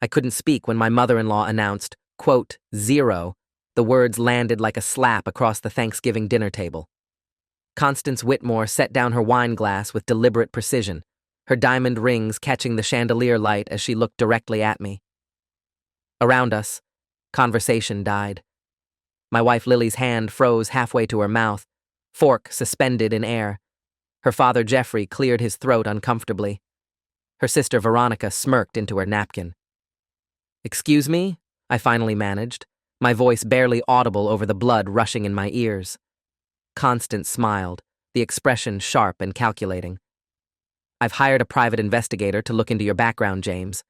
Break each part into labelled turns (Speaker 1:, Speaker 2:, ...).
Speaker 1: I couldn't speak when my mother-in-law announced, quote, 0. The words landed like a slap across the Thanksgiving dinner table. Constance Whitmore set down her wine glass with deliberate precision, her diamond rings catching the chandelier light as she looked directly at me. Around us, conversation died. My wife Lily's hand froze halfway to her mouth, fork suspended in air. Her father Jeffrey cleared his throat uncomfortably. Her sister Veronica smirked into her napkin. "Excuse me?" I finally managed, my voice barely audible over the blood rushing in my ears. Constance smiled, the expression sharp and calculating. "I've hired a private investigator to look into your background, James.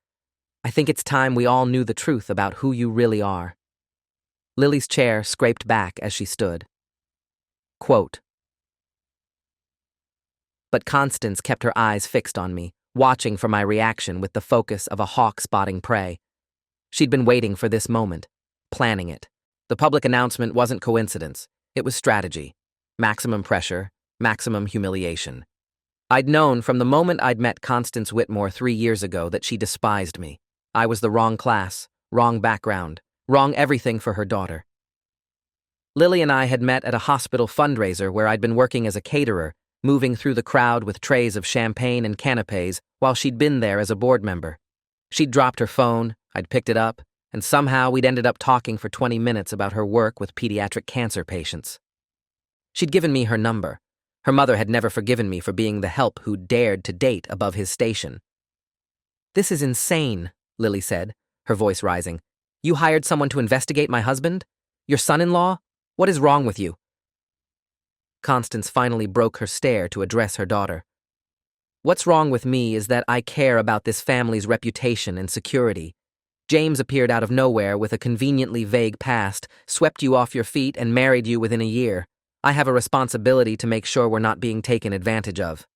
Speaker 1: I think it's time we all knew the truth about who you really are." Lily's chair scraped back as she stood. Quote. But Constance kept her eyes fixed on me, watching for my reaction with the focus of a hawk spotting prey. She'd been waiting for this moment, planning it. The public announcement wasn't coincidence, it was strategy. Maximum pressure, maximum humiliation. I'd known from the moment I'd met Constance Whitmore 3 years ago that she despised me. I was the wrong class, wrong background, wrong everything for her daughter. Lily and I had met at a hospital fundraiser where I'd been working as a caterer, moving through the crowd with trays of champagne and canapes while she'd been there as a board member. She'd dropped her phone, I'd picked it up, and somehow we'd ended up talking for 20 minutes about her work with pediatric cancer patients. She'd given me her number. Her mother had never forgiven me for being the help who dared to date above his station. "This is insane," Lily said, her voice rising. "You hired someone to investigate my husband? Your son-in-law? What is wrong with you?" Constance finally broke her stare to address her daughter. "What's wrong with me is that I care about this family's reputation and security. James appeared out of nowhere with a conveniently vague past, swept you off your feet, and married you within a year. I have a responsibility to make sure we're not being taken advantage of."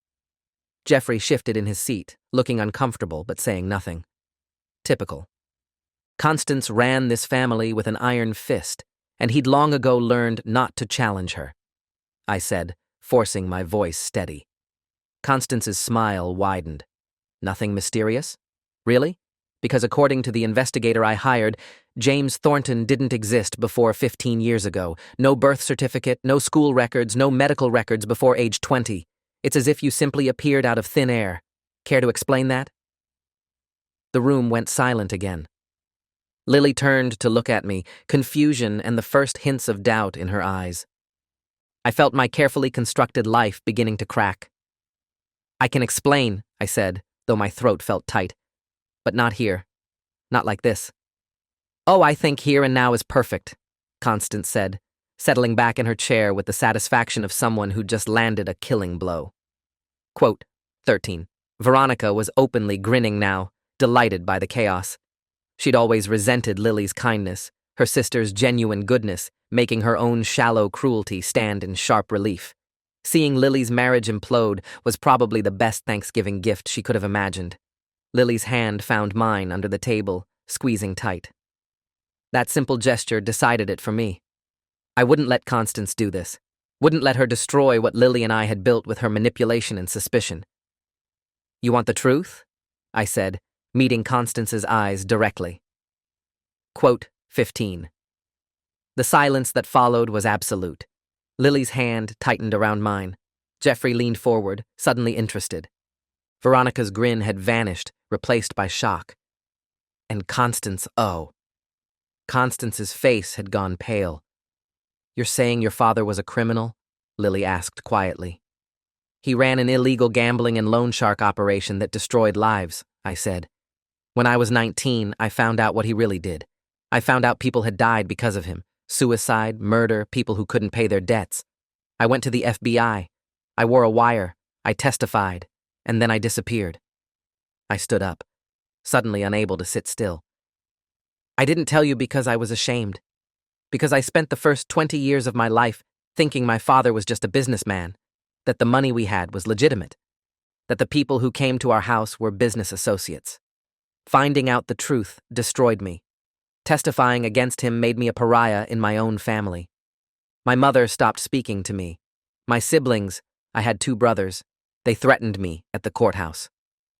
Speaker 1: Jeffrey shifted in his seat, looking uncomfortable but saying nothing. Typical. Constance ran this family with an iron fist, and he'd long ago learned not to challenge her. I said, forcing my voice steady. Constance's smile widened. "Nothing mysterious? Really? Because according to the investigator I hired, James Thornton didn't exist before 15 years ago. No birth certificate, no school records, no medical records before age 20. It's as if you simply appeared out of thin air. Care to explain that?" The room went silent again. Lily turned to look at me, confusion and the first hints of doubt in her eyes. I felt my carefully constructed life beginning to crack. "I can explain," I said, though my throat felt tight. "But not here. Not like this." "Oh, I think here and now is perfect," Constance said, settling back in her chair with the satisfaction of someone who just landed a killing blow. Quote, 13. Veronica was openly grinning now, delighted by the chaos. She'd always resented Lily's kindness, her sister's genuine goodness, making her own shallow cruelty stand in sharp relief. Seeing Lily's marriage implode was probably the best Thanksgiving gift she could have imagined. Lily's hand found mine under the table, squeezing tight. That simple gesture decided it for me. I wouldn't let Constance do this, wouldn't let her destroy what Lily and I had built with her manipulation and suspicion. "You want the truth?" I said, meeting Constance's eyes directly. Quote, 15. The silence that followed was absolute. Lily's hand tightened around mine. Jeffrey leaned forward, suddenly interested. Veronica's grin had vanished, replaced by shock. And Constance's face had gone pale. "You're saying your father was a criminal?" Lily asked quietly. "He ran an illegal gambling and loan shark operation that destroyed lives," I said. "When I was 19, I found out what he really did. I found out people had died because of him. Suicide, murder, people who couldn't pay their debts. I went to the FBI. I wore a wire. I testified. And then I disappeared." I stood up, suddenly unable to sit still. "I didn't tell you because I was ashamed. Because I spent the first 20 years of my life thinking my father was just a businessman, that the money we had was legitimate, that the people who came to our house were business associates. Finding out the truth destroyed me. Testifying against him made me a pariah in my own family. My mother stopped speaking to me. My siblings, I had 2 brothers, they threatened me at the courthouse.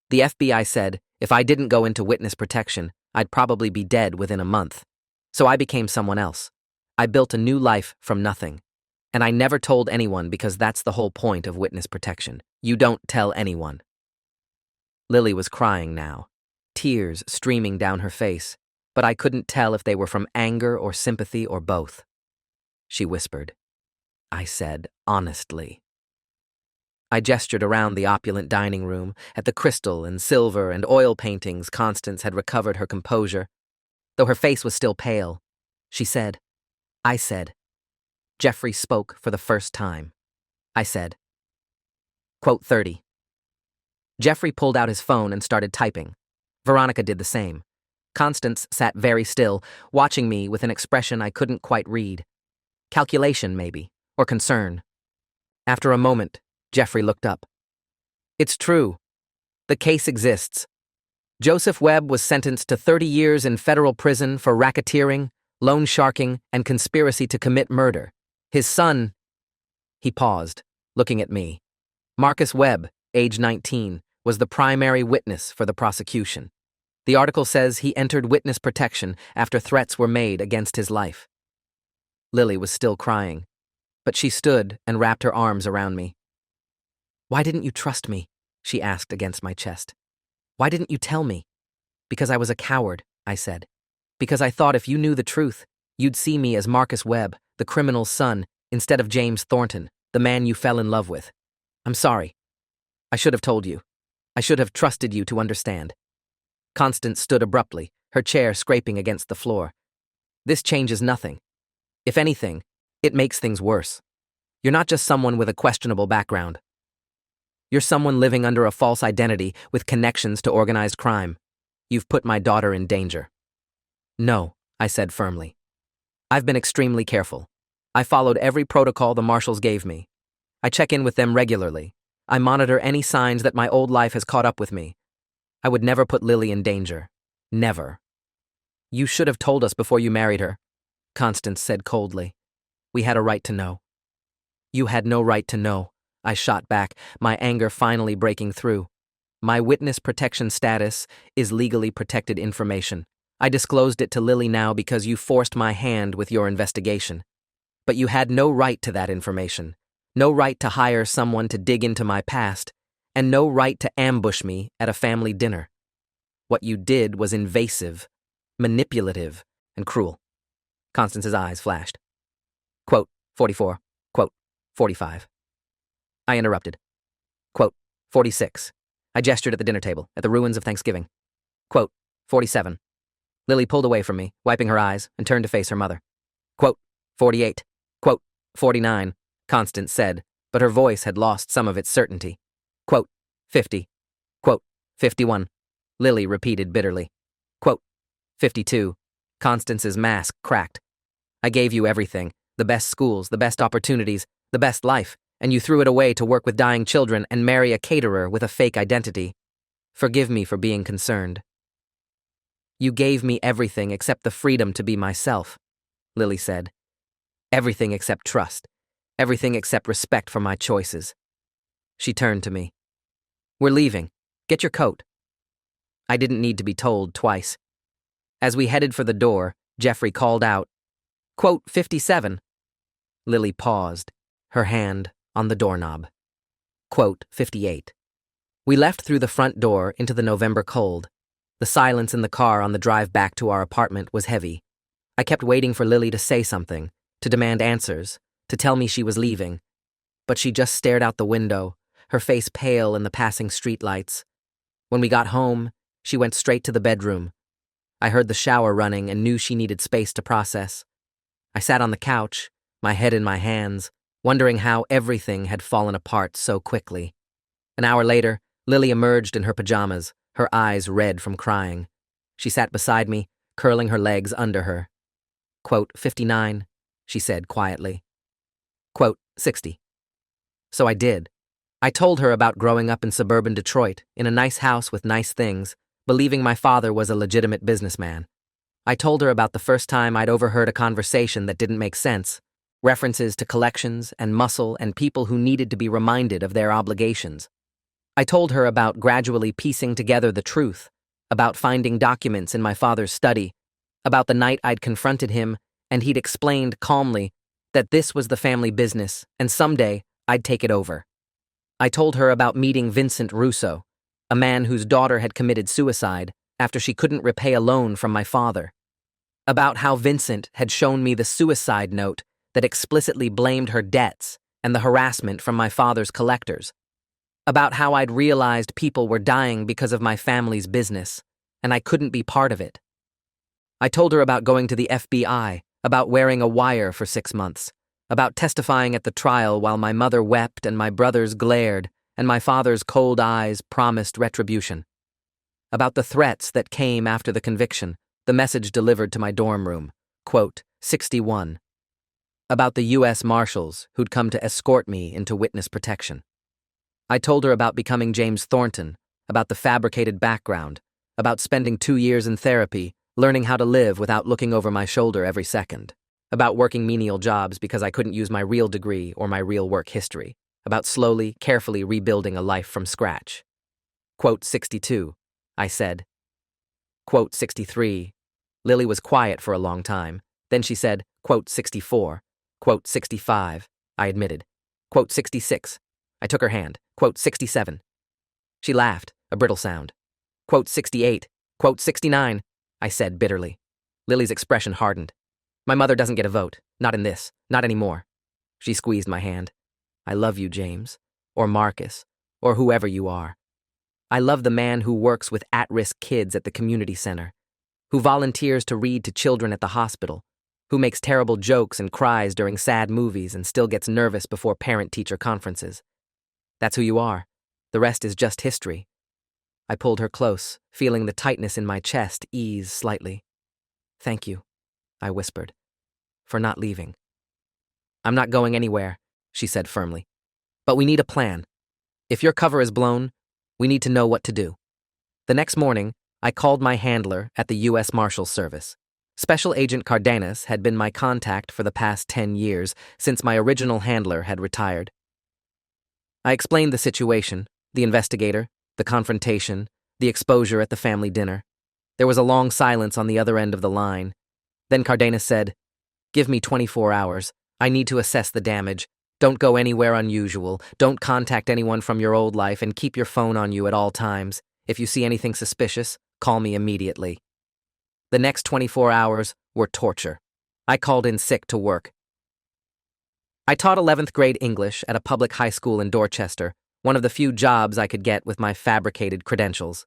Speaker 1: The FBI said if I didn't go into witness protection, I'd probably be dead within a month. So I became someone else. I built a new life from nothing. And I never told anyone because that's the whole point of witness protection. You don't tell anyone. Lily was crying now, tears streaming down her face, but I couldn't tell if they were from anger or sympathy or both. She whispered. I said, honestly. I gestured around the opulent dining room, at the crystal and silver and oil paintings. Constance had recovered her composure. Though her face was still pale, she said, I said. Jeffrey spoke for the first time. I said. Quote 30. Jeffrey pulled out his phone and started typing. Veronica did the same. Constance sat very still, watching me with an expression I couldn't quite read. Calculation, maybe, or concern. After a moment, Jeffrey looked up. It's true. The case exists. Joseph Webb was sentenced to 30 years in federal prison for racketeering, loan sharking, and conspiracy to commit murder. His son... He paused, looking at me. Marcus Webb, age 19, was the primary witness for the prosecution. The article says he entered witness protection after threats were made against his life. Lily was still crying, but she stood and wrapped her arms around me. Why didn't you trust me? She asked against my chest. Why didn't you tell me? Because I was a coward, I said. Because I thought if you knew the truth, you'd see me as Marcus Webb, the criminal's son, instead of James Thornton, the man you fell in love with. I'm sorry. I should have told you. I should have trusted you to understand. Constance stood abruptly, her chair scraping against the floor. This changes nothing. If anything, it makes things worse. You're not just someone with a questionable background. You're someone living under a false identity with connections to organized crime. You've put my daughter in danger. No, I said firmly. I've been extremely careful. I followed every protocol the marshals gave me. I check in with them regularly. I monitor any signs that my old life has caught up with me. I would never put Lily in danger. Never. You should have told us before you married her, Constance said coldly. We had a right to know. You had no right to know, I shot back, my anger finally breaking through. My witness protection status is legally protected information. I disclosed it to Lily now because you forced my hand with your investigation. But you had no right to that information, no right to hire someone to dig into my past, and no right to ambush me at a family dinner. What you did was invasive, manipulative, and cruel. Constance's eyes flashed. Quote 44, quote 45. I interrupted. Quote 46. I gestured at the dinner table, at the ruins of Thanksgiving. Quote 47. Lily pulled away from me, wiping her eyes, and turned to face her mother. Quote 48. Quote 49, Constance said, but her voice had lost some of its certainty. Quote 50. Quote 51. Lily repeated bitterly. Quote 52. Constance's mask cracked. I gave you everything, the best schools, the best opportunities, the best life, and you threw it away to work with dying children and marry a caterer with a fake identity. Forgive me for being concerned. You gave me everything except the freedom to be myself, Lily said. Everything except trust. Everything except respect for my choices. She turned to me. We're leaving. Get your coat. I didn't need to be told twice. As we headed for the door, Jeffrey called out, Quote 57. Lily paused, her hand on the doorknob. Quote 58. We left through the front door into the November cold. The silence in the car on the drive back to our apartment was heavy. I kept waiting for Lily to say something, to demand answers, to tell me she was leaving. But she just stared out the window, her face pale in the passing streetlights. When we got home, she went straight to the bedroom. I heard the shower running and knew she needed space to process. I sat on the couch, my head in my hands, wondering how everything had fallen apart so quickly. An hour later, Lily emerged in her pajamas, her eyes red from crying. She sat beside me, curling her legs under her. Quote 59, she said quietly. Quote 60. So I did. I told her about growing up in suburban Detroit, in a nice house with nice things, believing my father was a legitimate businessman. I told her about the first time I'd overheard a conversation that didn't make sense, references to collections and muscle and people who needed to be reminded of their obligations. I told her about gradually piecing together the truth, about finding documents in my father's study, about the night I'd confronted him and he'd explained calmly that this was the family business and someday I'd take it over. I told her about meeting Vincent Russo, a man whose daughter had committed suicide after she couldn't repay a loan from my father. About how Vincent had shown me the suicide note that explicitly blamed her debts and the harassment from my father's collectors. About how I'd realized people were dying because of my family's business, and I couldn't be part of it. I told her about going to the FBI, about wearing a wire for 6 months, about testifying at the trial while my mother wept and my brothers glared and my father's cold eyes promised retribution. About the threats that came after the conviction, the message delivered to my dorm room, quote, 61. About the U.S. Marshals who'd come to escort me into witness protection. I told her about becoming James Thornton, about the fabricated background, about spending 2 years in therapy, learning how to live without looking over my shoulder every second, about working menial jobs because I couldn't use my real degree or my real work history, about slowly, carefully rebuilding a life from scratch. Quote 62, I said. Quote 63. Lily was quiet for a long time. Then she said, quote 64. Quote 65, I admitted. Quote 66. I took her hand. Quote 67. She laughed, a brittle sound. Quote 68. Quote 69, I said bitterly. Lily's expression hardened. My mother doesn't get a vote. Not in this. Not anymore. She squeezed my hand. I love you, James. Or Marcus. Or whoever you are. I love the man who works with at-risk kids at the community center, who volunteers to read to children at the hospital, who makes terrible jokes and cries during sad movies and still gets nervous before parent-teacher conferences. That's who you are. The rest is just history. I pulled her close, feeling the tightness in my chest ease slightly. Thank you, I whispered, for not leaving. I'm not going anywhere, she said firmly. But we need a plan. If your cover is blown, we need to know what to do. The next morning, I called my handler at the U.S. Marshals Service. Special Agent Cardenas had been my contact for the past 10 years, since my original handler had retired. I explained the situation, the investigator, the confrontation, the exposure at the family dinner. There was a long silence on the other end of the line. Then Cardenas said, "Give me 24 hours. I need to assess the damage. Don't go anywhere unusual. Don't contact anyone from your old life and keep your phone on you at all times. If you see anything suspicious, call me immediately." The next 24 hours were torture. I called in sick to work. I taught 11th grade English at a public high school in Dorchester, one of the few jobs I could get with my fabricated credentials.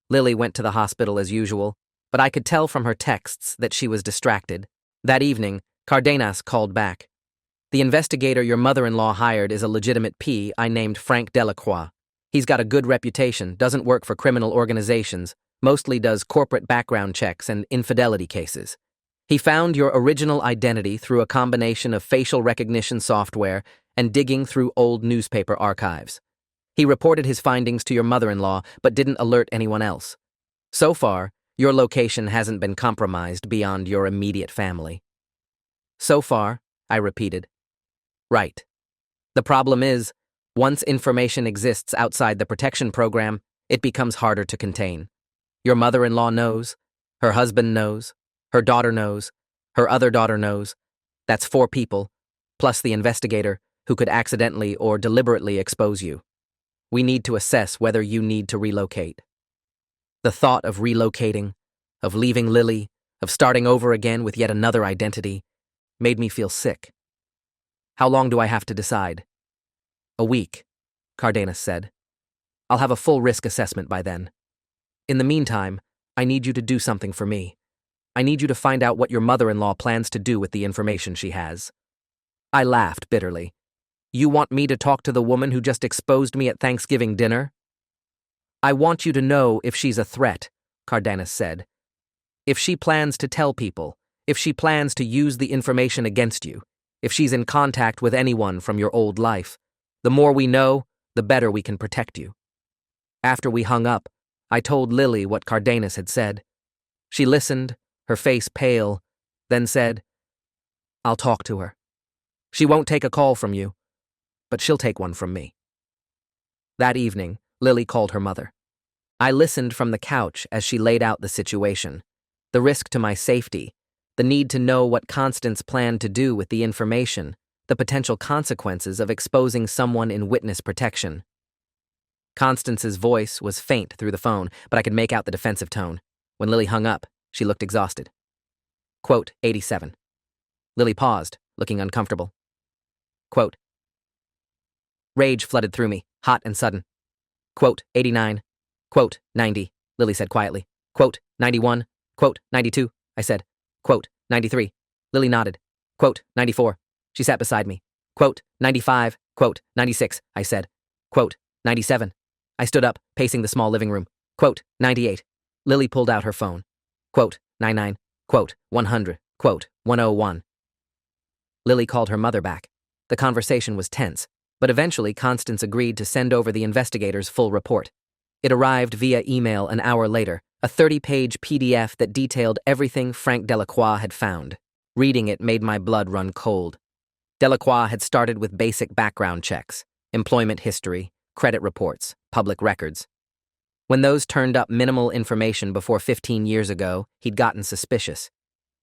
Speaker 1: Lily went to the hospital as usual, but I could tell from her texts that she was distracted. That evening, Cardenas called back. "The investigator your mother-in-law hired is a legitimate P I named Frank Delacroix. He's got a good reputation, doesn't work for criminal organizations, mostly does corporate background checks and infidelity cases. He found your original identity through a combination of facial recognition software and digging through old newspaper archives. He reported his findings to your mother-in-law but didn't alert anyone else. So far, your location hasn't been compromised beyond your immediate family." "So far," I repeated. "Right. The problem is, once information exists outside the protection program, it becomes harder to contain. Your mother-in-law knows, her husband knows, her daughter knows, her other daughter knows. That's 4 people, plus the investigator, who could accidentally or deliberately expose you. We need to assess whether you need to relocate." The thought of relocating, of leaving Lily, of starting over again with yet another identity, made me feel sick. "How long do I have to decide?" "A week," Cardenas said. "I'll have a full risk assessment by then. In the meantime, I need you to do something for me. I need you to find out what your mother-in-law plans to do with the information she has." I laughed bitterly. "You want me to talk to the woman who just exposed me at Thanksgiving dinner?" "I want you to know if she's a threat," Cardenas said. "If she plans to tell people, if she plans to use the information against you, if she's in contact with anyone from your old life, the more we know, the better we can protect you." After we hung up, I told Lily what Cardenas had said. She listened, her face pale, then said, "I'll talk to her. She won't take a call from you, but she'll take one from me." That evening, Lily called her mother. I listened from the couch as she laid out the situation. The risk to my safety, the need to know what Constance planned to do with the information, the potential consequences of exposing someone in witness protection. Constance's voice was faint through the phone, but I could make out the defensive tone. When Lily hung up, she looked exhausted. Quote, 87. Lily paused, looking uncomfortable. Quote, rage flooded through me, hot and sudden. Quote, 89. Quote, 90, Lily said quietly. Quote, 91. Quote, 92, I said. Quote, 93. Lily nodded. Quote, 94. She sat beside me. Quote, 95. Quote, 96, I said. Quote, 97. I stood up, pacing the small living room. Quote, 98. Lily pulled out her phone. Quote, 99. Quote, 100. Quote, 101. Lily called her mother back. The conversation was tense, but eventually Constance agreed to send over the investigators' full report. It arrived via email an hour later, a 30-page PDF that detailed everything Frank Delacroix had found. Reading it made my blood run cold. Delacroix had started with basic background checks, employment history, credit reports, public records. When those turned up minimal information before 15 years ago, he'd gotten suspicious.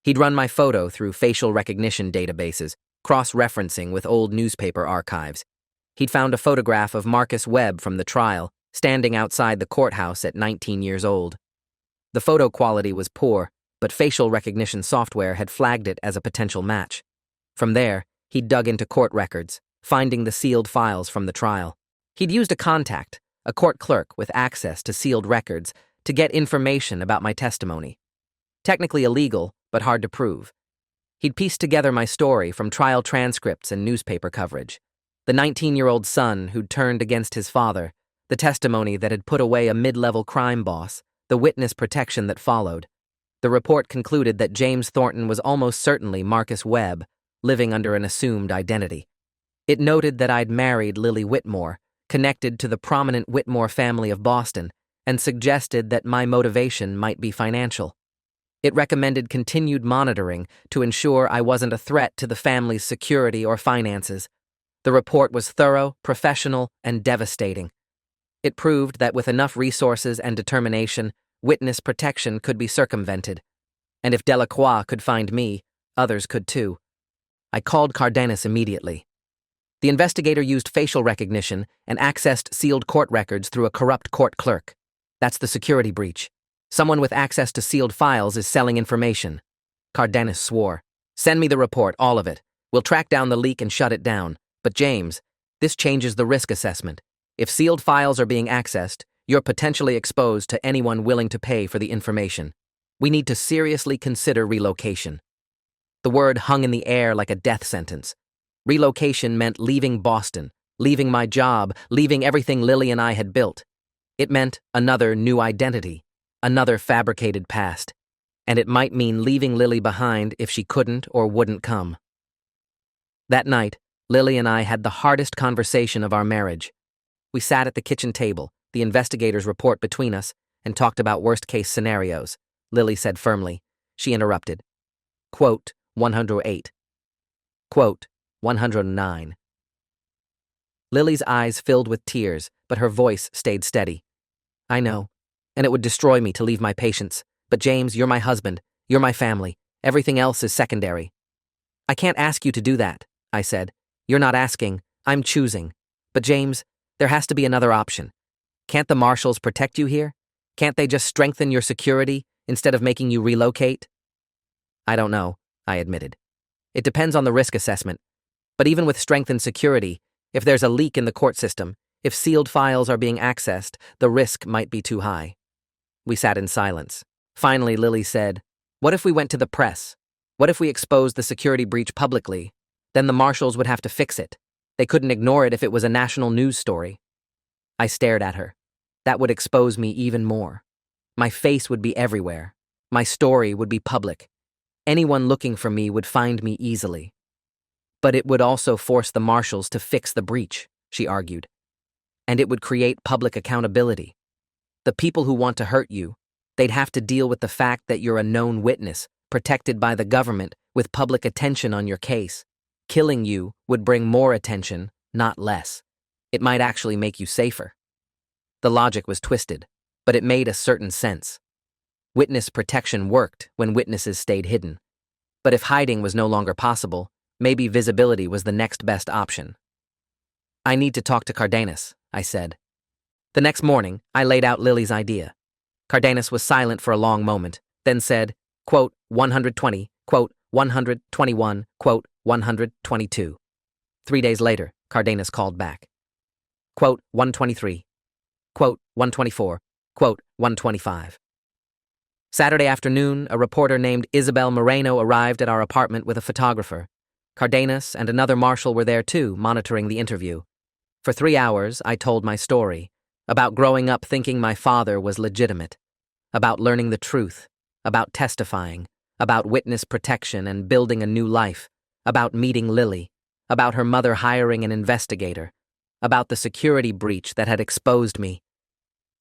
Speaker 1: He'd run my photo through facial recognition databases, cross-referencing with old newspaper archives. He'd found a photograph of Marcus Webb from the trial, standing outside the courthouse at 19 years old. The photo quality was poor, but facial recognition software had flagged it as a potential match. From there, he'd dug into court records, finding the sealed files from the trial. He'd used a contact, a court clerk with access to sealed records, to get information about my testimony. Technically illegal, but hard to prove. He'd pieced together my story from trial transcripts and newspaper coverage. The 19-year-old son who'd turned against his father, the testimony that had put away a mid-level crime boss, the witness protection that followed. The report concluded that James Thornton was almost certainly Marcus Webb, living under an assumed identity. It noted that I'd married Lily Whitmore, connected to the prominent Whitmore family of Boston, and suggested that my motivation might be financial. It recommended continued monitoring to ensure I wasn't a threat to the family's security or finances. The report was thorough, professional, and devastating. It proved that with enough resources and determination, witness protection could be circumvented. And if Delacroix could find me, others could too. I called Cardenas immediately. The investigator used facial recognition and accessed sealed court records through a corrupt court clerk. That's the security breach. Someone with access to sealed files is selling information. Cardenas swore. Send me the report, all of it. We'll track down the leak and shut it down. But James, this changes the risk assessment. If sealed files are being accessed, you're potentially exposed to anyone willing to pay for the information. We need to seriously consider relocation. The word hung in the air like a death sentence. Relocation meant leaving Boston, leaving my job, leaving everything Lily and I had built. It meant another new identity, another fabricated past. And it might mean leaving Lily behind if she couldn't or wouldn't come. That night, Lily and I had the hardest conversation of our marriage. We sat at the kitchen table, the investigator's report between us, and talked about worst-case scenarios. Lily said firmly. She interrupted. Quote, 108. Quote, 109. Lily's eyes filled with tears, but her voice stayed steady. I know, and it would destroy me to leave my patients. But James, you're my husband. You're my family. Everything else is secondary. I can't ask you to do that, I said. You're not asking. I'm choosing. But James, there has to be another option. Can't the marshals protect you here? Can't they just strengthen your security instead of making you relocate? I don't know, I admitted. It depends on the risk assessment. But even with strengthened security, if there's a leak in the court system, if sealed files are being accessed, the risk might be too high. We sat in silence. Finally, Lily said, what if we went to the press? What if we exposed the security breach publicly? Then the marshals would have to fix it. They couldn't ignore it if it was a national news story. I stared at her. That would expose me even more. My face would be everywhere. My story would be public. Anyone looking for me would find me easily. But it would also force the marshals to fix the breach, she argued. And it would create public accountability. The people who want to hurt you, they'd have to deal with the fact that you're a known witness, protected by the government, with public attention on your case. Killing you would bring more attention, not less. It might actually make you safer. The logic was twisted, but it made a certain sense. Witness protection worked when witnesses stayed hidden. But if hiding was no longer possible, maybe visibility was the next best option. "I need to talk to Cardenas," I said. The next morning, I laid out Lily's idea. Cardenas was silent for a long moment, then said, quote, 120, quote, 121, quote, 122. 3 days later, Cardenas called back. Quote, 123, quote, 124, quote, 125. Saturday afternoon, a reporter named Isabel Moreno arrived at our apartment with a photographer. Cardenas and another marshal were there too, monitoring the interview. For 3 hours, I told my story, about growing up thinking my father was legitimate, about learning the truth, about testifying, about witness protection and building a new life, about meeting Lily, about her mother hiring an investigator, about the security breach that had exposed me.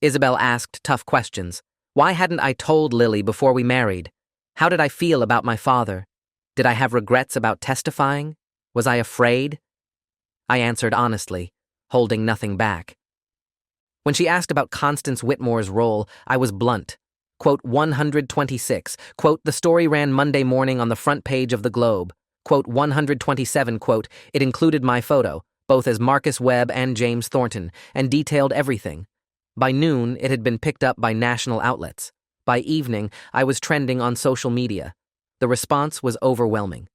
Speaker 1: Isabel asked tough questions. Why hadn't I told Lily before we married? How did I feel about my father? Did I have regrets about testifying? Was I afraid? I answered honestly, holding nothing back. When she asked about Constance Whitmore's role, I was blunt. Quote, 126, quote, the story ran Monday morning on the front page of the Globe. Quote, 127, quote, it included my photo, both as Marcus Webb and James Thornton, and detailed everything. By noon, it had been picked up by national outlets. By evening, I was trending on social media. The response was overwhelming.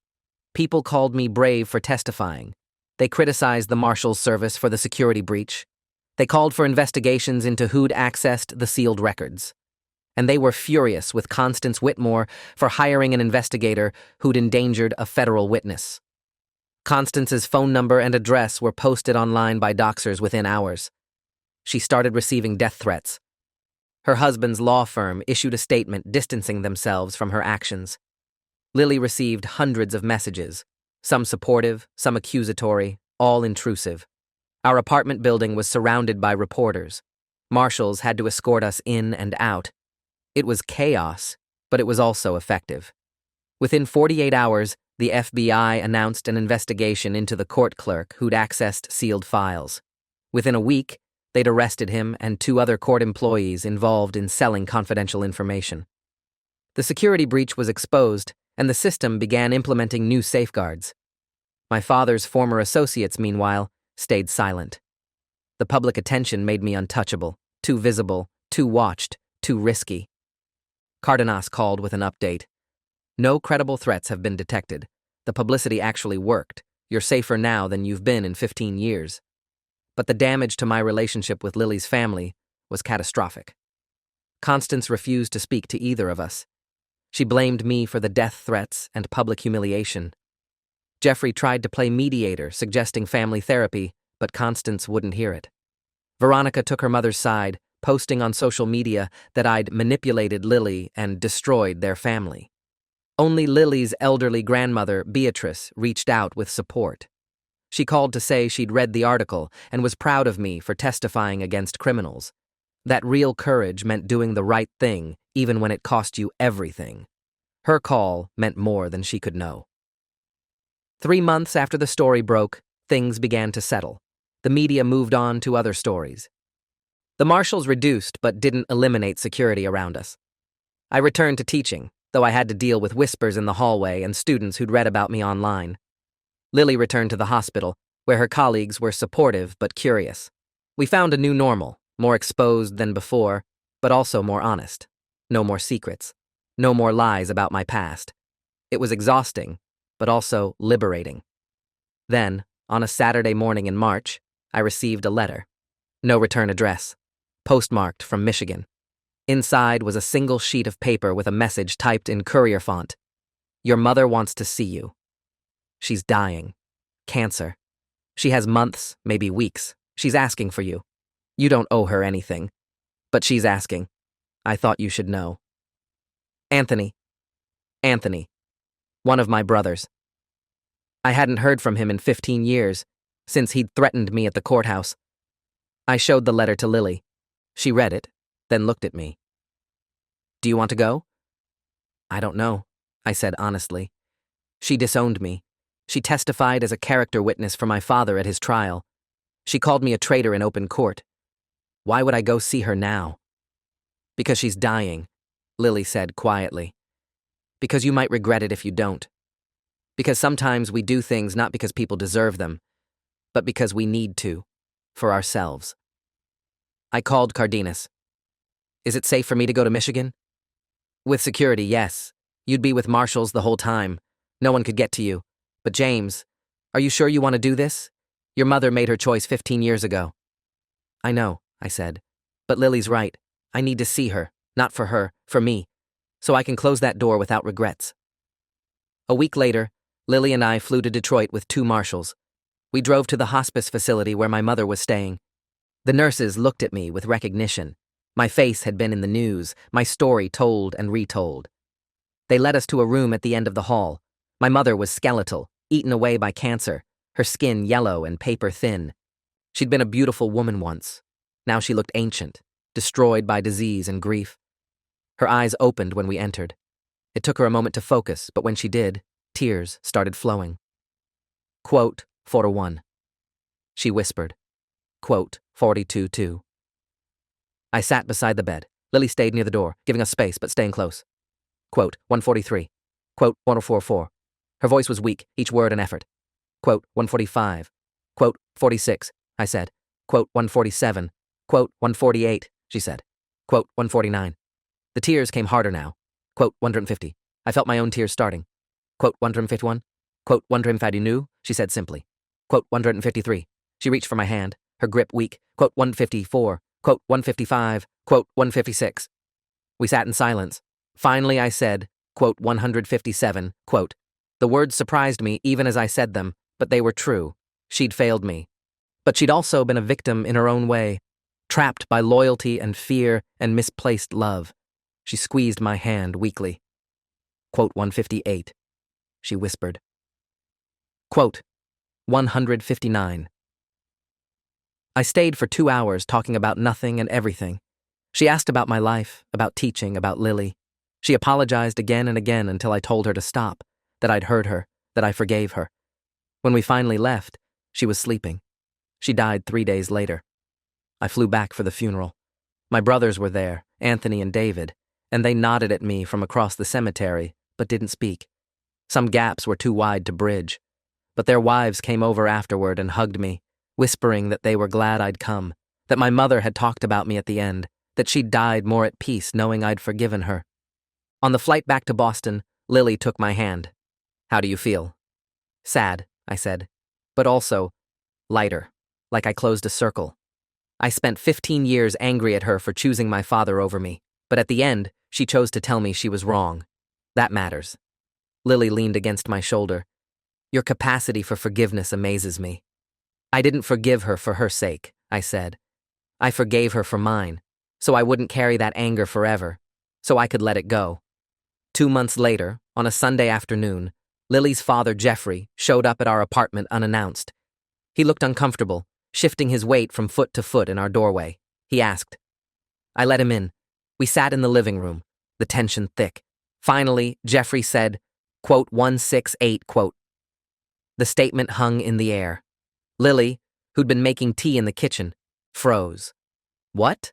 Speaker 1: People called me brave for testifying. They criticized the Marshal's Service for the security breach. They called for investigations into who'd accessed the sealed records. And they were furious with Constance Whitmore for hiring an investigator who'd endangered a federal witness. Constance's phone number and address were posted online by doxers within hours. She started receiving death threats. Her husband's law firm issued a statement distancing themselves from her actions. Lily received hundreds of messages, some supportive, some accusatory, all intrusive. Our apartment building was surrounded by reporters. Marshals had to escort us in and out. It was chaos, but it was also effective. Within 48 hours, the FBI announced an investigation into the court clerk who'd accessed sealed files. Within a week, they'd arrested him and 2 other court employees involved in selling confidential information. The security breach was exposed, and the system began implementing new safeguards. My father's former associates, meanwhile, stayed silent. The public attention made me untouchable, too visible, too watched, too risky. Cardenas called with an update. No credible threats have been detected. The publicity actually worked. You're safer now than you've been in 15 years. But the damage to my relationship with Lily's family was catastrophic. Constance refused to speak to either of us. She blamed me for the death threats and public humiliation. Jeffrey tried to play mediator, suggesting family therapy, but Constance wouldn't hear it. Veronica took her mother's side, posting on social media that I'd manipulated Lily and destroyed their family. Only Lily's elderly grandmother, Beatrice, reached out with support. She called to say she'd read the article and was proud of me for testifying against criminals. That real courage meant doing the right thing, even when it cost you everything. Her call meant more than she could know. 3 months after the story broke, things began to settle. The media moved on to other stories. The marshals reduced but didn't eliminate security around us. I returned to teaching, though I had to deal with whispers in the hallway and students who'd read about me online. Lily returned to the hospital, where her colleagues were supportive but curious. We found a new normal, more exposed than before, but also more honest. No more secrets. No more lies about my past. It was exhausting, but also liberating. Then, on a Saturday morning in March, I received a letter. No return address. Postmarked from Michigan. Inside was a single sheet of paper with a message typed in courier font. Your mother wants to see you. She's dying. Cancer. She has months, maybe weeks. She's asking for you. You don't owe her anything. But she's asking. I thought you should know. Anthony. Anthony. One of my brothers. I hadn't heard from him in 15 years, since he'd threatened me at the courthouse. I showed the letter to Lily. She read it, then looked at me. Do you want to go? I don't know, I said honestly. She disowned me. She testified as a character witness for my father at his trial. She called me a traitor in open court. Why would I go see her now? Because she's dying, Lily said quietly. Because you might regret it if you don't. Because sometimes we do things not because people deserve them, but because we need to, for ourselves. I called Cardenas. Is it safe for me to go to Michigan? With security, yes. You'd be with marshals the whole time. No one could get to you. But James, are you sure you want to do this? Your mother made her choice 15 years ago. I know, I said. But Lily's right. I need to see her, not for her, for me, so I can close that door without regrets. A week later, Lily and I flew to Detroit with 2 marshals. We drove to the hospice facility where my mother was staying. The nurses looked at me with recognition. My face had been in the news, my story told and retold. They led us to a room at the end of the hall. My mother was skeletal, eaten away by cancer, her skin yellow and paper thin. She'd been a beautiful woman once. Now she looked ancient, destroyed by disease and grief. Her eyes opened when we entered. It took her a moment to focus, but when she did, tears started flowing. Quote, 4-1. She whispered. Quote, 42-2. I sat beside the bed. Lily stayed near the door, giving us space but staying close. Quote, 143. Quote, 1044. Her voice was weak, each word an effort. Quote, 145. Quote, 46, I said. Quote, 147. Quote, 148, she said. Quote, 149. The tears came harder now. Quote, 150. I felt my own tears starting. Quote, 151. Quote, 152, she said simply. Quote, 153. She reached for my hand, her grip weak. Quote, 154. Quote, 155. Quote, 156. We sat in silence. Finally, I said, quote, 157, quote. The words surprised me even as I said them, but they were true. She'd failed me. But she'd also been a victim in her own way, trapped by loyalty and fear and misplaced love. She squeezed my hand weakly. Quote, 158, she whispered. Quote, 159. I stayed for 2 hours talking about nothing and everything. She asked about my life, about teaching, about Lily. She apologized again and again until I told her to stop, that I'd heard her, that I forgave her. When we finally left, she was sleeping. She died 3 days later. I flew back for the funeral. My brothers were there, Anthony and David, and they nodded at me from across the cemetery, but didn't speak. Some gaps were too wide to bridge, but their wives came over afterward and hugged me, whispering that they were glad I'd come, that my mother had talked about me at the end, that she'd died more at peace knowing I'd forgiven her. On the flight back to Boston, Lily took my hand. How do you feel? Sad, I said, but also lighter, like I closed a circle. I spent 15 years angry at her for choosing my father over me, but at the end, she chose to tell me she was wrong. That matters. Lily leaned against my shoulder. Your capacity for forgiveness amazes me. I didn't forgive her for her sake, I said. I forgave her for mine, so I wouldn't carry that anger forever, so I could let it go. 2 months later, on a Sunday afternoon, Lily's father, Jeffrey, showed up at our apartment unannounced. He looked uncomfortable, shifting his weight from foot to foot in our doorway. He asked. I let him in. We sat in the living room, the tension thick. Finally, Jeffrey said, quote, 168, quote. The statement hung in the air. Lily, who'd been making tea in the kitchen, froze. What?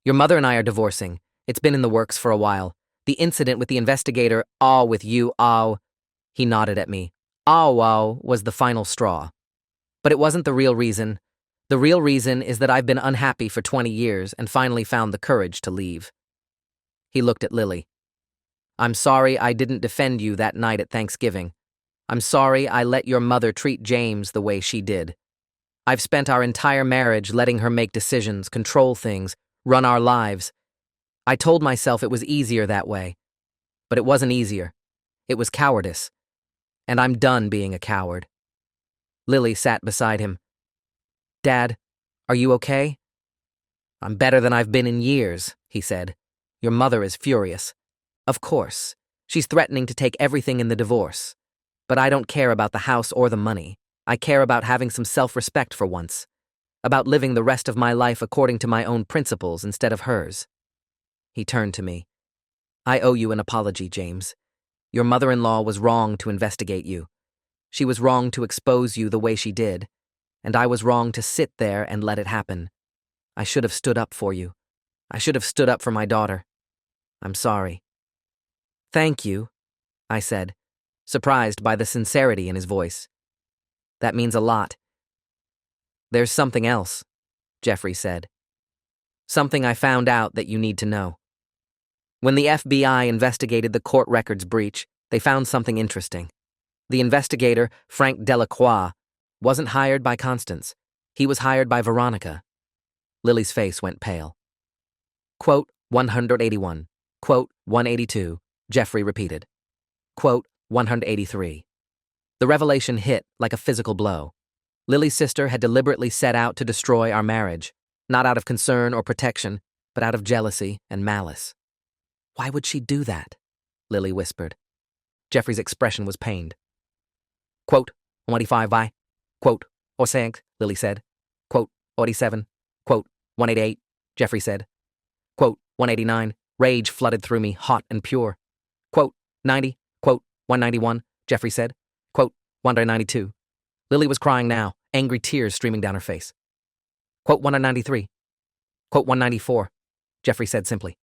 Speaker 1: Your mother and I are divorcing. It's been in the works for a while. The incident with the investigator, with you, he nodded at me. Was the final straw. But it wasn't the real reason. The real reason is that I've been unhappy for 20 years and finally found the courage to leave. He looked at Lily. I'm sorry I didn't defend you that night at Thanksgiving. I'm sorry I let your mother treat James the way she did. I've spent our entire marriage letting her make decisions, control things, run our lives. I told myself it was easier that way. But it wasn't easier. It was cowardice. And I'm done being a coward. Lily sat beside him. Dad, are you okay? I'm better than I've been in years, he said. Your mother is furious. Of course. She's threatening to take everything in the divorce. But I don't care about the house or the money. I care about having some self-respect for once. About living the rest of my life according to my own principles instead of hers. He turned to me. I owe you an apology, James. Your mother-in-law was wrong to investigate you. She was wrong to expose you the way she did, and I was wrong to sit there and let it happen. I should have stood up for you. I should have stood up for my daughter. I'm sorry. Thank you, I said, surprised by the sincerity in his voice. That means a lot. There's something else, Jeffrey said. Something I found out that you need to know. When the FBI investigated the court records breach, they found something interesting. The investigator, Frank Delacroix, wasn't hired by Constance. He was hired by Veronica. Lily's face went pale. Quote 181. Quote 182, Jeffrey repeated. Quote 183. The revelation hit like a physical blow. Lily's sister had deliberately set out to destroy our marriage, not out of concern or protection, but out of jealousy and malice. Why would she do that? Lily whispered. Jeffrey's expression was pained. Quote 185 by. Quote 186, Lily said. Quote 187. Quote 188, Jeffrey said. Quote 189, rage flooded through me, hot and pure. Quote 90. Quote 191, Jeffrey said. Quote 192. Lily was crying now, angry tears streaming down her face. Quote 193. Quote 194, Jeffrey said simply.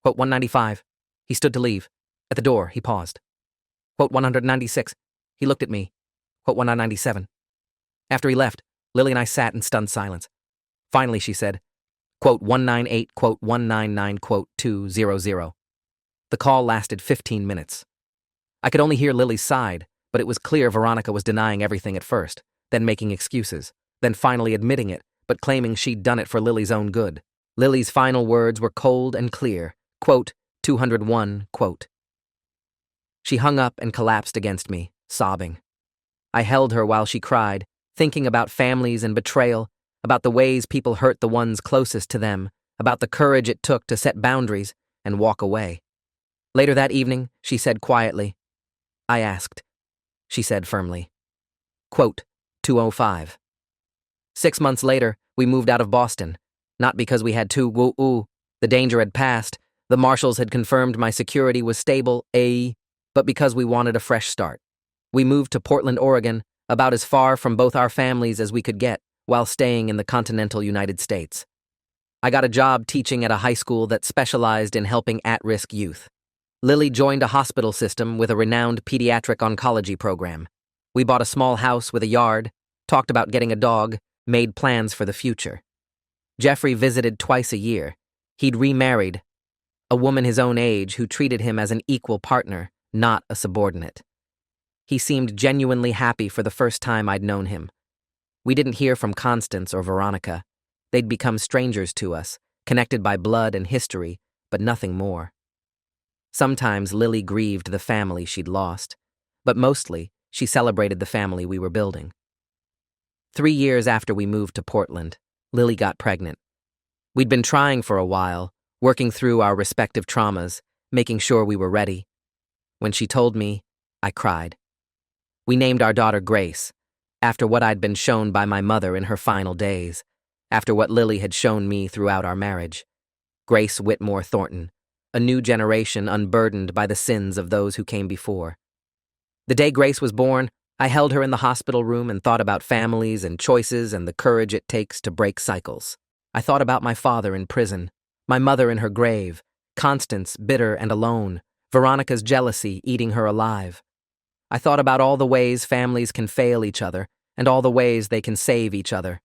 Speaker 1: Quote 195. He stood to leave. At the door, he paused. Quote 196. He looked at me. Quote 197. After he left, Lily and I sat in stunned silence. Finally, she said, quote 198, quote 199, quote 200. The call lasted 15 minutes. I could only hear Lily's side, but it was clear Veronica was denying everything at first, then making excuses, then finally admitting it, but claiming she'd done it for Lily's own good. Lily's final words were cold and clear, quote 201, quote. She hung up and collapsed against me, sobbing. I held her while she cried, thinking about families and betrayal, about the ways people hurt the ones closest to them, about the courage it took to set boundaries and walk away. Later that evening, she said quietly, I asked. She said firmly. Quote 205. 6 months later, we moved out of Boston, not because we had to woo-oo. The danger had passed, the marshals had confirmed my security was stable, but because we wanted a fresh start. We moved to Portland, Oregon, about as far from both our families as we could get, while staying in the continental United States. I got a job teaching at a high school that specialized in helping at-risk youth. Lily joined a hospital system with a renowned pediatric oncology program. We bought a small house with a yard, talked about getting a dog, made plans for the future. Jeffrey visited twice a year. He'd remarried, a woman his own age who treated him as an equal partner, not a subordinate. He seemed genuinely happy for the first time I'd known him. We didn't hear from Constance or Veronica. They'd become strangers to us, connected by blood and history, but nothing more. Sometimes Lily grieved the family she'd lost, but mostly she celebrated the family we were building. 3 years after we moved to Portland, Lily got pregnant. We'd been trying for a while, working through our respective traumas, making sure we were ready. When she told me, I cried. We named our daughter Grace, after what I'd been shown by my mother in her final days, after what Lily had shown me throughout our marriage. Grace Whitmore Thornton, a new generation unburdened by the sins of those who came before. The day Grace was born, I held her in the hospital room and thought about families and choices and the courage it takes to break cycles. I thought about my father in prison, my mother in her grave, Constance bitter and alone, Veronica's jealousy eating her alive. I thought about all the ways families can fail each other and all the ways they can save each other.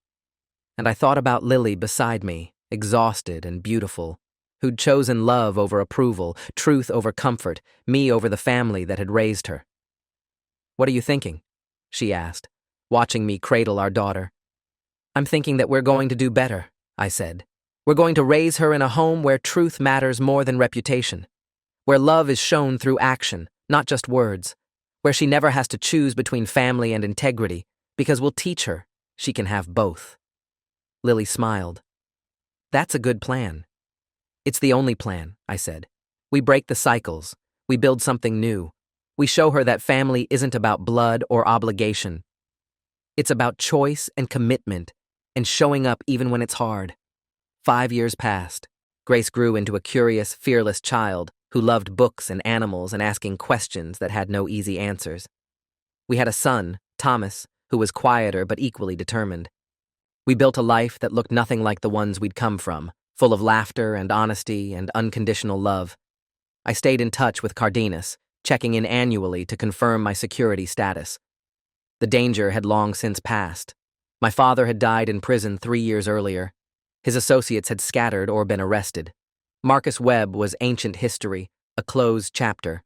Speaker 1: And I thought about Lily beside me, exhausted and beautiful, who'd chosen love over approval, truth over comfort, me over the family that had raised her. What are you thinking? She asked, watching me cradle our daughter. I'm thinking that we're going to do better, I said. We're going to raise her in a home where truth matters more than reputation, where love is shown through action, not just words, where she never has to choose between family and integrity, because we'll teach her she can have both. Lily smiled. That's a good plan. It's the only plan, I said. We break the cycles. We build something new. We show her that family isn't about blood or obligation. It's about choice and commitment and showing up even when it's hard. 5 years passed. Grace grew into a curious, fearless child who loved books and animals and asking questions that had no easy answers. We had a son, Thomas, who was quieter but equally determined. We built a life that looked nothing like the ones we'd come from, full of laughter and honesty and unconditional love. I stayed in touch with Cardenas, checking in annually to confirm my security status. The danger had long since passed. My father had died in prison 3 years earlier. His associates had scattered or been arrested. Marcus Webb was ancient history, a closed chapter.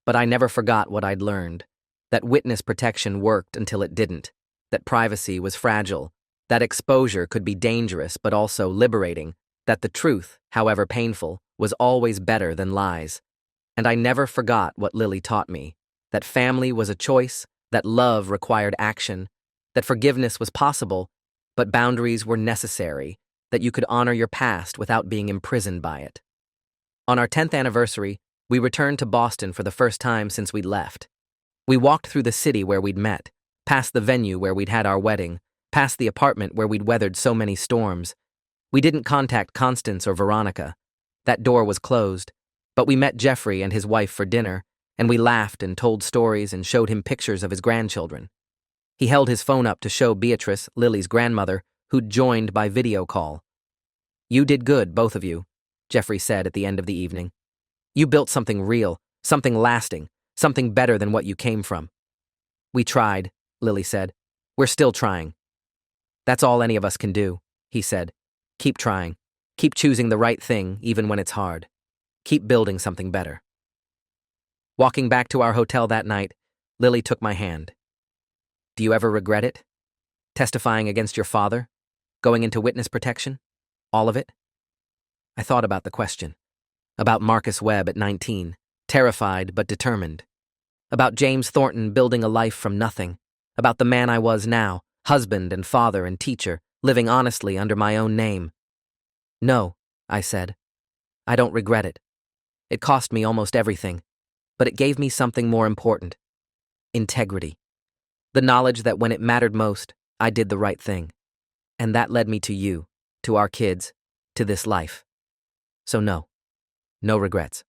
Speaker 1: But I never forgot what I'd learned. That witness protection worked until it didn't. That privacy was fragile. That exposure could be dangerous but also liberating. That the truth, however painful, was always better than lies. And I never forgot what Lily taught me. That family was a choice, that love required action, that forgiveness was possible, but boundaries were necessary, that you could honor your past without being imprisoned by it. On our 10th anniversary, we returned to Boston for the first time since we'd left. We walked through the city where we'd met, past the venue where we'd had our wedding, past the apartment where we'd weathered so many storms. We didn't contact Constance or Veronica. That door was closed, but we met Jeffrey and his wife for dinner, and we laughed and told stories and showed him pictures of his grandchildren. He held his phone up to show Beatrice, Lily's grandmother, who'd joined by video call. "You did good, both of you," Jeffrey said at the end of the evening. "You built something real, something lasting, something better than what you came from." "We tried," Lily said. "We're still trying." "That's all any of us can do," he said. "Keep trying. Keep choosing the right thing even when it's hard. Keep building something better." Walking back to our hotel that night, Lily took my hand. "Do you ever regret it? Testifying against your father? Going into witness protection? All of it?" I thought about the question. About Marcus Webb at 19, terrified but determined. About James Thornton building a life from nothing. About the man I was now, husband and father and teacher, living honestly under my own name. "No," I said. "I don't regret it. It cost me almost everything, but it gave me something more important. Integrity. The knowledge that when it mattered most, I did the right thing. And that led me to you, to our kids, to this life. So no. No regrets."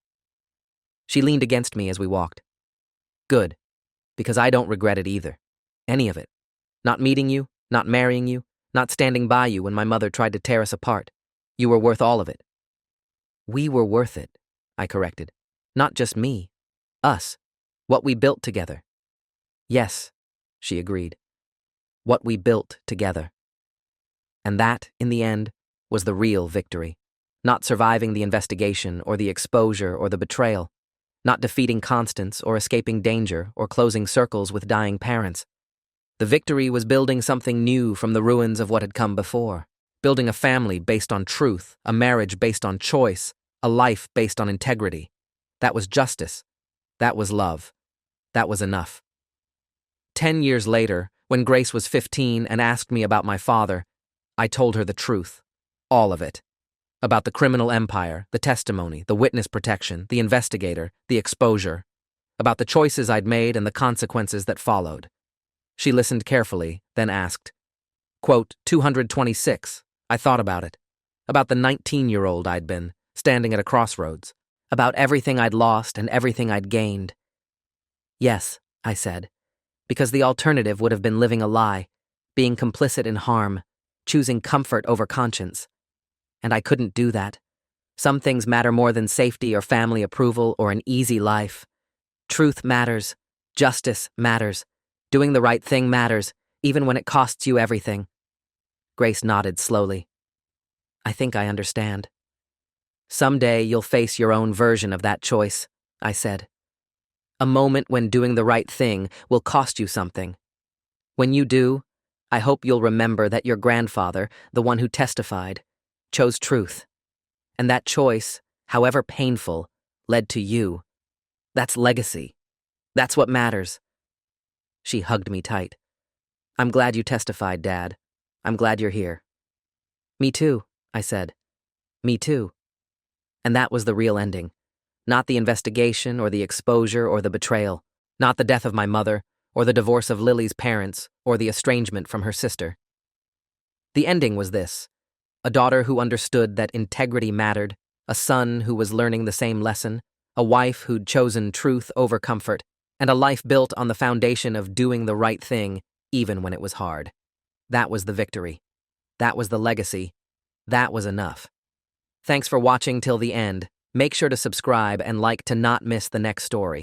Speaker 1: She leaned against me as we walked. "Good, because I don't regret it either. Any of it. Not meeting you, not marrying you, not standing by you when my mother tried to tear us apart. You were worth all of it." "We were worth it," I corrected. "Not just me. Us. What we built together." "Yes," she agreed. "What we built together." And that, in the end, was the real victory. Not surviving the investigation or the exposure or the betrayal. Not defeating Constance or escaping danger or closing circles with dying parents. The victory was building something new from the ruins of what had come before. Building a family based on truth, a marriage based on choice, a life based on integrity. That was justice. That was love. That was enough. 10 years later, when Grace was 15 and asked me about my father, I told her the truth. All of it. About the criminal empire, the testimony, the witness protection, the investigator, the exposure. About the choices I'd made and the consequences that followed. She listened carefully, then asked, quote, 226. I thought about it. About the 19-year-old I'd been, standing at a crossroads. About everything I'd lost and everything I'd gained. "Yes," I said, "because the alternative would have been living a lie, being complicit in harm, choosing comfort over conscience. And I couldn't do that. Some things matter more than safety or family approval or an easy life. Truth matters. Justice matters. Doing the right thing matters, even when it costs you everything." Grace nodded slowly. "I think I understand." "Someday you'll face your own version of that choice," I said. "A moment when doing the right thing will cost you something. When you do, I hope you'll remember that your grandfather, the one who testified, chose truth. And that choice, however painful, led to you. That's legacy. That's what matters." She hugged me tight. "I'm glad you testified, Dad. I'm glad you're here." "Me too," I said. "Me too." And that was the real ending. Not the investigation or the exposure or the betrayal. Not the death of my mother, or the divorce of Lily's parents, or the estrangement from her sister. The ending was this: a daughter who understood that integrity mattered, a son who was learning the same lesson, a wife who'd chosen truth over comfort, and a life built on the foundation of doing the right thing, even when it was hard. That was the victory. That was the legacy. That was enough. Thanks for watching till the end. Make sure to subscribe and like to not miss the next story.